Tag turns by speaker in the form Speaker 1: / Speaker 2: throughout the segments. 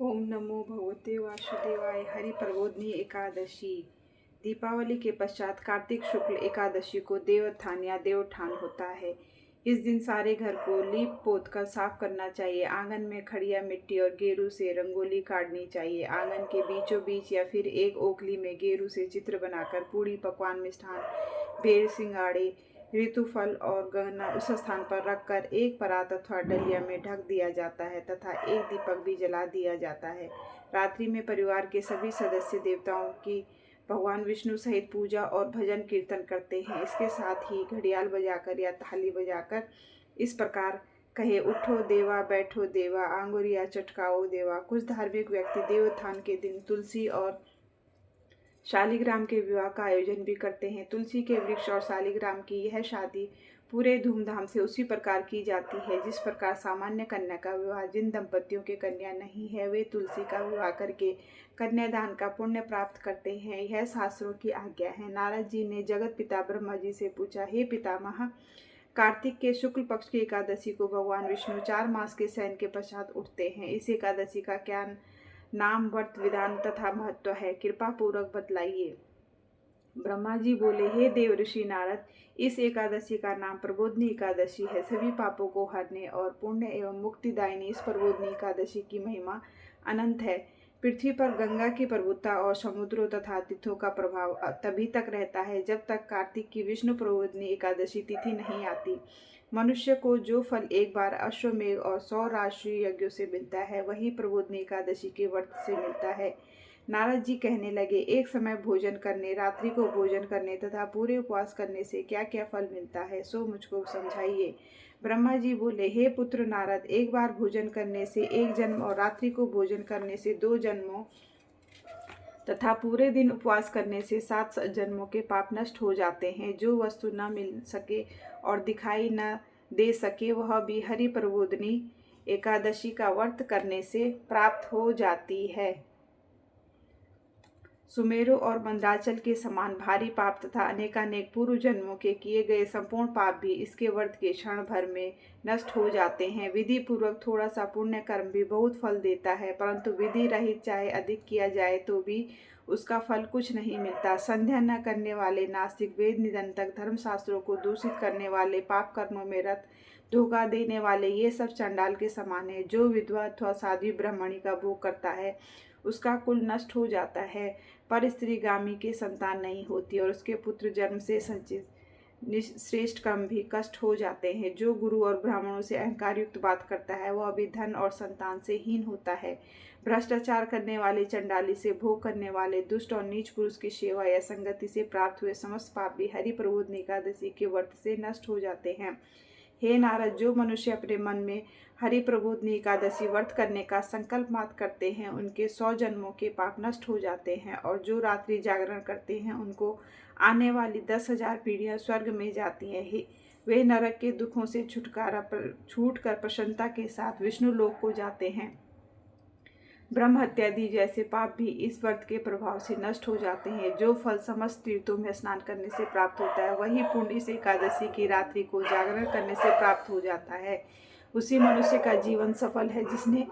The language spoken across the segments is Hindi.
Speaker 1: ओम नमो भगवते वासुदेवाय। हरि प्रबोधिनी एकादशी। दीपावली के पश्चात कार्तिक शुक्ल एकादशी को देवोत्थान या देवोत्थान होता है। इस दिन सारे घर को लीप पोत कर साफ करना चाहिए। आंगन में खड़िया मिट्टी और गेरू से रंगोली काटनी चाहिए। आंगन के बीचों बीच या फिर एक ओखली में गेरू से चित्र बनाकर पूड़ी पकवान मिष्ठान भेड़ सिंगाड़े ऋतुफल और गहना उस स्थान पर रखकर एक परात अथवा डलिया में ढक दिया जाता है तथा एक दीपक भी जला दिया जाता है। रात्रि में परिवार के सभी सदस्य देवताओं की भगवान विष्णु सहित पूजा और भजन कीर्तन करते हैं। इसके साथ ही घड़ियाल बजाकर या थाली बजाकर इस प्रकार कहे, उठो देवा बैठो देवा आंगुरिया चटकाओ देवा। कुछ धार्मिक व्यक्ति देवोत्थान के दिन तुलसी और शालिग्राम के विवाह का आयोजन भी करते हैं। तुलसी के वृक्ष और शालिग्राम की यह शादी पूरे धूमधाम से उसी प्रकार की जाती है जिस प्रकार सामान्य कन्या का विवाह। जिन दंपतियों के कन्या नहीं है वे तुलसी का विवाह करके कन्यादान का पुण्य प्राप्त करते हैं। यह शास्त्रों की आज्ञा है। नारद जी ने जगत पिता ब्रह्मा जी से पूछा, हे पितामह, कार्तिक के शुक्ल पक्ष की एकादशी को भगवान विष्णु 4 मास के शयन के पश्चात उठते हैं। इस एकादशी का क्या नाम, व्रत विधान तथा महत्व है, कृपा पूर्वक बतलाइए। ब्रह्मा जी बोले, हे देव ऋषि नारद, इस एकादशी का नाम प्रबोधिनी एकादशी है। सभी पापों को हरने और पुण्य एवं मुक्तिदायिनी इस प्रबोधिनी एकादशी की महिमा अनंत है। पृथ्वी पर गंगा की प्रभुता और समुद्रों तथा तीर्थों का प्रभाव तभी तक रहता है जब तक कार्तिक की विष्णु प्रबोधिनी एकादशी तिथि नहीं आती। मनुष्य को जो फल एक बार अश्वमेघ और 100 राष्ट्रीय यज्ञों से मिलता है वही प्रबोधिनी एकादशी के व्रत से मिलता है। नारद जी कहने लगे, एक समय भोजन करने, रात्रि को भोजन करने तथा पूरे उपवास करने से क्या क्या फल मिलता है, सो मुझको समझाइए। ब्रह्मा जी बोले, हे पुत्र नारद, एक बार भोजन करने से 1 जन्म और रात्रि को भोजन करने से 2 जन्मों तथा पूरे दिन उपवास करने से 7 जन्मों के पाप नष्ट हो जाते हैं। जो वस्तु न मिल सके और दिखाई न दे सके वह भी हरि प्रबोधिनी एकादशी का व्रत करने से प्राप्त हो जाती है। सुमेरु और मंदाचल के समान भारी पाप तथा अनेकानेक पूर्व जन्मों के किए गए संपूर्ण पाप भी इसके व्रत के क्षण भर में नष्ट हो जाते हैं। विधि पूर्वक थोड़ा सा पुण्य कर्म भी बहुत फल देता है, परंतु विधि रहित चाहे अधिक किया जाए तो भी उसका फल कुछ नहीं मिलता। संध्या न करने वाले नास्तिक, वेद निरंतक, धर्मशास्त्रों को दूषित करने वाले, पाप कर्मों में रत, धोखा देने वाले, ये सब चंडाल के समान है। जो विधवा अथवा साध्वी ब्राह्मणी का भोग करता है उसका कुल नष्ट हो जाता है, पर स्त्रीगामी के संतान नहीं होती और उसके पुत्र जन्म से संचित श्रेष्ठ कर्म भी कष्ट हो जाते हैं। जो गुरु और ब्राह्मणों से अहंकार युक्त बात करता है वह भी धन और संतान से हीन होता है। भ्रष्टाचार करने वाले, चंडाली से भोग करने वाले, दुष्ट और नीच पुरुष की सेवा या संगति से प्राप्त हुए समस्त पाप भी हरि प्रबोधिनी एकादशी के व्रत से नष्ट हो जाते हैं। हे नारद, जो मनुष्य अपने मन में हरि प्रबोधिनी एकादशी व्रत करने का संकल्प मात्र करते हैं उनके 100 जन्मों के पाप नष्ट हो जाते हैं, और जो रात्रि जागरण करते हैं उनको आने वाली 10,000 पीढ़ियां स्वर्ग में जाती हैं। वे नरक के दुखों से छूटकर प्रसन्नता के साथ विष्णु लोक को जाते हैं। ब्रह्म हत्या आदि जैसे पाप भी इस व्रत के प्रभाव से नष्ट हो जाते हैं। जो फल समस्त तीर्थों में स्नान करने से प्राप्त होता है वही पुण्य इस एकादशी की रात्रि को जागरण करने से प्राप्त हो जाता है। उसी मनुष्य का जीवन सफल है जिसने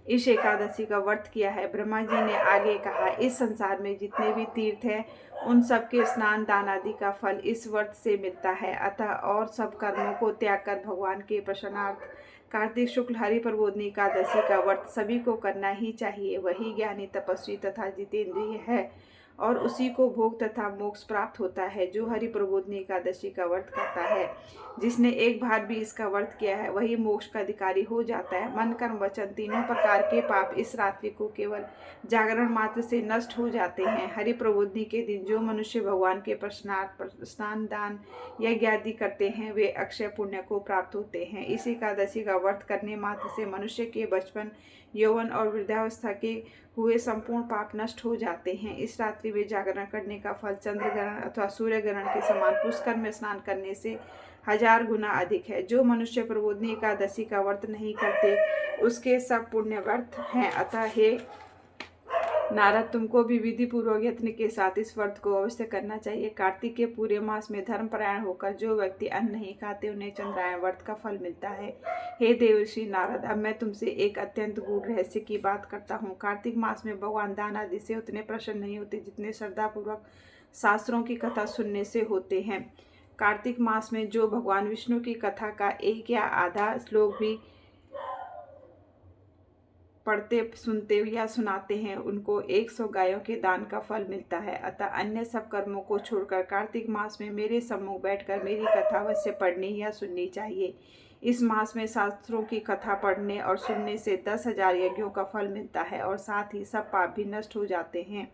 Speaker 1: इस एकादशी का व्रत किया है। ब्रह्मा जी ने आगे कहा, इस संसार में जितने भी तीर्थ हैं उन सबके स्नान दान आदि का फल इस व्रत से मिलता है। अतः और सब कर्मों को त्याग कर भगवान के प्रसन्नार्थ कार्तिक शुक्ल हरि प्रबोधिनी एकादशी का व्रत सभी को करना ही चाहिए। वही ज्ञानी, तपस्वी तथा जितेंद्रिय है और उसी को भोग तथा मोक्ष प्राप्त होता है जो हरि प्रबोधिनी एकादशी का व्रत करता है। जिसने एक बार भी इसका व्रत किया है वही मोक्ष का अधिकारी हो जाता है। मन, कर्म, वचन तीनों प्रकार के पाप इस रात्रि को केवल जागरण मात्र से नष्ट हो जाते हैं। हरि प्रबोधिनी के दिन जो मनुष्य भगवान के प्रसन्नार्थ स्नान दान यज्ञ आदि करते हैं वे अक्षय पुण्य को प्राप्त होते हैं। इस एकादशी का व्रत करने मात्र से मनुष्य के बचपन, यौवन और वृद्धावस्था के हुए संपूर्ण पाप नष्ट हो जाते हैं। इस रात्रि में जागरण करने का फल चंद्र ग्रहण अथवा सूर्य ग्रहण के समान पुष्कर में स्नान करने से 1000 गुना अधिक है। जो मनुष्य प्रबोधिनी एकादशी का व्रत नहीं करते उसके सब पुण्य व्यर्थ हैं। अतः हे नारद, तुमको भी विधि पूर्वक यत्न के साथ इस व्रत को अवश्य करना चाहिए। कार्तिक के पूरे मास में धर्मपरायण होकर जो व्यक्ति अन्न नहीं खाते उन्हें चंद्रायण व्रत का फल मिलता है। हे देवर्षि नारद, अब मैं तुमसे एक अत्यंत गूढ़ रहस्य की बात करता हूँ। कार्तिक मास में भगवान दान आदि से उतने प्रसन्न नहीं होते जितने श्रद्धापूर्वक शास्त्रों की कथा सुनने से होते हैं। कार्तिक मास में जो भगवान विष्णु की कथा का एक या आधा श्लोक भी पढ़ते, सुनते या सुनाते हैं उनको 100 गायों के दान का फल मिलता है। अतः अन्य सब कर्मों को छोड़कर कार्तिक मास में मेरे सम्मुख बैठकर मेरी कथा अवश्य पढ़नी या सुननी चाहिए। इस मास में शास्त्रों की कथा पढ़ने और सुनने से 10,000 यज्ञों का फल मिलता है और साथ ही सब पाप भी नष्ट हो जाते हैं।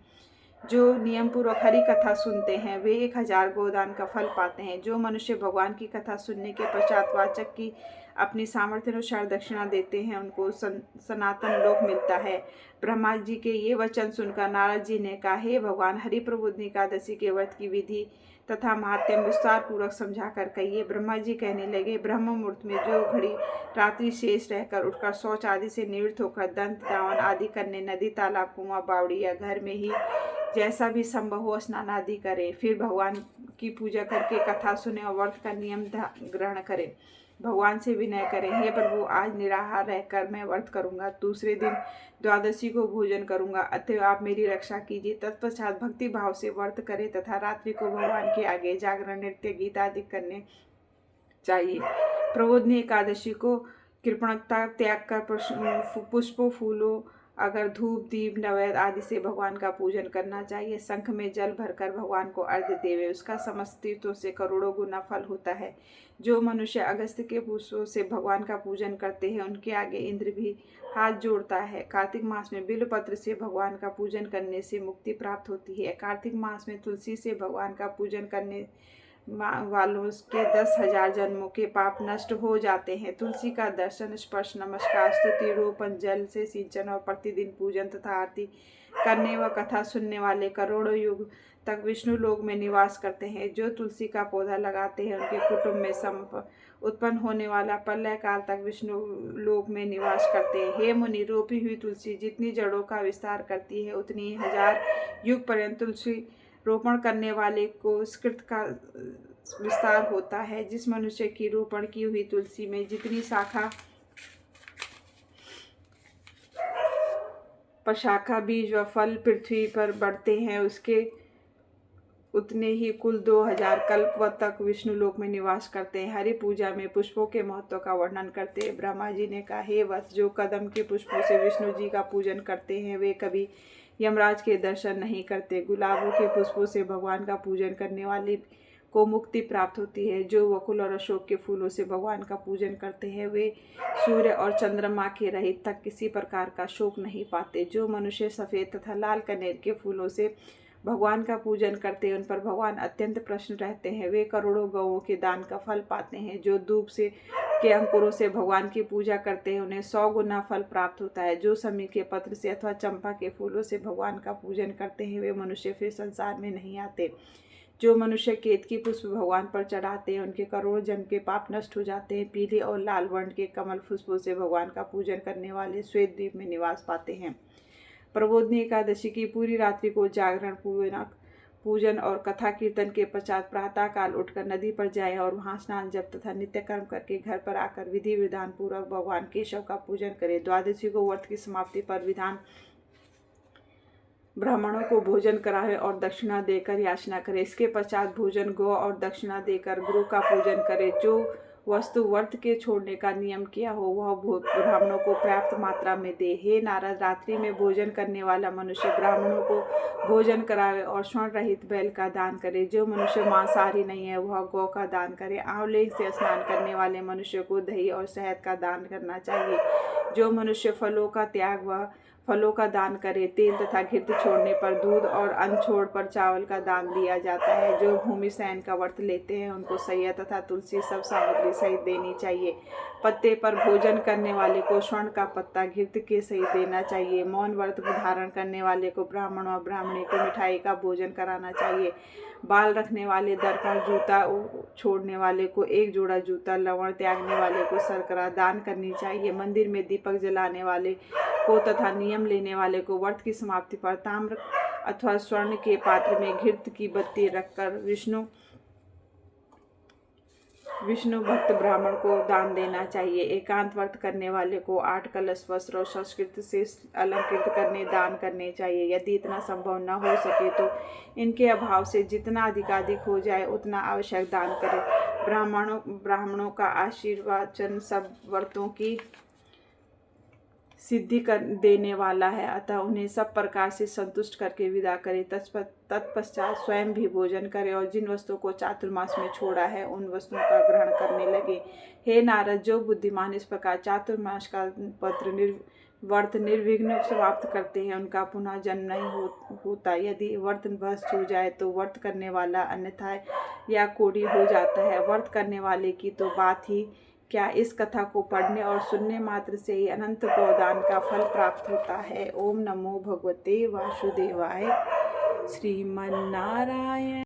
Speaker 1: जो नियम पूर्वक हरि कथा सुनते हैं वे 1000 गोदान का फल पाते हैं। जो मनुष्य भगवान की कथा सुनने के पश्चात वाचक की अपनी सामर्थ्य अनुसार दक्षिणा देते हैं उनको सनातन लोक मिलता है। ब्रह्मा जी के ये वचन सुनकर नारद जी ने कहा, हे भगवान, हरि प्रबोधिनी एकादशी के व्रत की विधि तथा महात्म्य विस्तार पूर्वक समझा कर कहिए। ब्रह्मा जी कहने लगे, ब्रह्म मुहूर्त में जो घड़ी रात्रि शेष रहकर उठकर शौच आदि से निवृत्त होकर दंत दावन आदि करने नदी, तालाब, कुआं, बावड़ी या घर में ही जैसा भी संभव हो स्नान आदि करे, फिर भगवान की पूजा करके कथा सुने और व्रत का नियम ग्रहण करे। भगवान से विनय करें, हे प्रभु, आज निराहार रहकर मैं व्रत करूंगा। दूसरे दिन द्वादशी को भोजन करूंगा, अतएव आप मेरी रक्षा कीजिए। तत्पश्चात भक्ति भाव से व्रत करें तथा रात्रि को भगवान के आगे जागरण, नृत्य, गीत आदि करने चाहिए। प्रबोधिनी एकादशी को कृपणता त्याग कर पुष्पों, फूलों, अगर धूप, दीप, नैवेद्य आदि से भगवान का पूजन करना चाहिए। शंख में जल भरकर भगवान को अर्घ्य देवे, उसका समस्त तीर्थों से करोड़ों गुना फल होता है। जो मनुष्य अगस्त्य के पुष्पों से भगवान का पूजन करते हैं उनके आगे इंद्र भी हाथ जोड़ता है। कार्तिक मास में बिल्वपत्र से भगवान का पूजन करने से मुक्ति प्राप्त होती है। कार्तिक मास में तुलसी से भगवान का पूजन करने वालों के 10,000 जन्मों के पाप नष्ट हो जाते हैं। तुलसी का दर्शन, स्पर्श, नमस्कार, स्तुति, रोपण, जल से सिंचन और प्रतिदिन पूजन तथा आरती करने व कथा सुनने वाले करोड़ों युग तक विष्णु लोक में निवास करते हैं। जो तुलसी का पौधा लगाते हैं उनके कुटुंब में उत्पन्न होने वाला प्रलय काल तक विष्णु लोक में निवास करते हैं। हे मुनि, रोपी हुई तुलसी जितनी जड़ों का विस्तार करती है उतनी 1000 युग पर्यंत तुलसी रोपण करने वाले को स्कृत का विस्तार होता है। जिस मनुष्य की रोपण की हुई तुलसी में जितनी शाखा, प्रशाखा, बीज व फल पृथ्वी पर बढ़ते हैं उसके उतने ही कुल 2000 कल्प तक विष्णु लोक में निवास करते हैं। हरि पूजा में पुष्पों के महत्व का वर्णन करते हैं। ब्रह्मा जी ने कहा, हे वत्स, जो कदम के पुष्पों से विष्णु जी का पूजन करते हैं वे कभी यमराज के दर्शन नहीं करते। गुलाबों के पुष्पों से भगवान का पूजन करने वाले को मुक्ति प्राप्त होती है। जो वकुल और अशोक के फूलों से भगवान का पूजन करते हैं वे सूर्य और चंद्रमा के रहित तक किसी प्रकार का शोक नहीं पाते। जो मनुष्य सफ़ेद तथा लाल कनेर के फूलों से भगवान का पूजन करते हैं उन पर भगवान अत्यंत प्रसन्न रहते हैं। वे करोड़ों गौओं के दान का फल पाते हैं। जो धूप से के अंकुरों से भगवान की पूजा करते हैं उन्हें 100 गुना फल प्राप्त होता है। जो समी के पत्र से अथवा चंपा के फूलों से भगवान का पूजन करते हैं वे मनुष्य फिर संसार में नहीं आते। जो मनुष्य केतकी पुष्प भगवान पर चढ़ाते हैं उनके करोड़ों जन्म के पाप नष्ट हो जाते हैं। पीले और लाल वर्ण के कमल पुष्पों से भगवान का पूजन करने वाले श्वेत द्वीप में निवास पाते हैं। प्रबोधिनी एकादशी की पूरी रात्रि को जागरण, पूजन और कथा कीर्तन के पश्चात प्रातः काल उठकर नदी पर जाएं और वहां स्नान, जप तथा नित्य कर्म करके घर पर आकर विधि विधान पूर्वक भगवान केशव का पूजन करें। द्वादशी को व्रत की समाप्ति पर विधान ब्राह्मणों को भोजन करावे और दक्षिणा देकर याचना करे। इसके पश्चात भोजन, गौ और दक्षिणा देकर गुरु का पूजन करे। जो वस्तु व्रत के छोड़ने का नियम किया हो वह ब्राह्मणों को पर्याप्त मात्रा में दे। हे नारद, रात्रि में भोजन करने वाला मनुष्य ब्राह्मणों को भोजन करावे और स्वर्ण रहित बैल का दान करे। जो मनुष्य मांसाहारी नहीं है वह गौ का दान करे। आंवले से स्नान करने वाले मनुष्य को दही और शहद का दान करना चाहिए। जो मनुष्य फलों का त्याग व फलों का दान करे, तेल तथा घृत छोड़ने पर दूध और अन्न छोड़ पर चावल का दान दिया जाता है। जो भूमि शयन का व्रत लेते हैं उनको सैया तथा तुलसी सब सामग्री सहित देनी चाहिए। पत्ते पर भोजन करने वाले को स्वर्ण का पत्ता घृत के सहित देना चाहिए। मौन व्रत धारण करने वाले को ब्राह्मण और ब्राह्मणी को मिठाई का भोजन कराना चाहिए। बाल रखने वाले दर्पण, जूता छोड़ने वाले को 1 जोड़ा जूता, लवण त्यागने वाले को शर्करा दान करनी चाहिए। मंदिर में दीप दीपक जलाने वाले को तथा नियम लेने वाले को व्रत की समाप्ति पर ताम्र अथवा स्वर्ण के पात्र में घृत की बत्ती रखकर विष्णु भक्त ब्राह्मण को दान देना चाहिए। एकांत व्रत करने वाले को 8 कलश वस्त्र और संस्कृत से अलंकृत करने दान करने चाहिए। यदि इतना संभव न हो सके तो इनके अभाव से जितना अधिकाधिक हो जाए उतना आवश्यक दान करें। ब्राह्मणों का आशीर्वचन सब व्रतों की सिद्धि कर देने वाला है, अतः उन्हें सब प्रकार से संतुष्ट करके विदा करें। तत्पश्चात स्वयं भी भोजन करें और जिन वस्तुओं को चातुर्मास में छोड़ा है उन वस्तुओं का ग्रहण करने लगे। हे नारद, जो बुद्धिमान इस प्रकार चातुर्मास का व्रत निर्विघ्न समाप्त करते हैं उनका पुनः जन्म नहीं होता। यदि व्रत भ्रष्ट हो जाए तो व्रत करने वाला अन्यथा या कोढ़ी हो जाता है। व्रत करने वाले की तो बात ही क्या, इस कथा को पढ़ने और सुनने मात्र से ही अनंत गोदान का फल प्राप्त होता है। ओम नमो भगवते वासुदेवाय। श्रीमन्नारायण।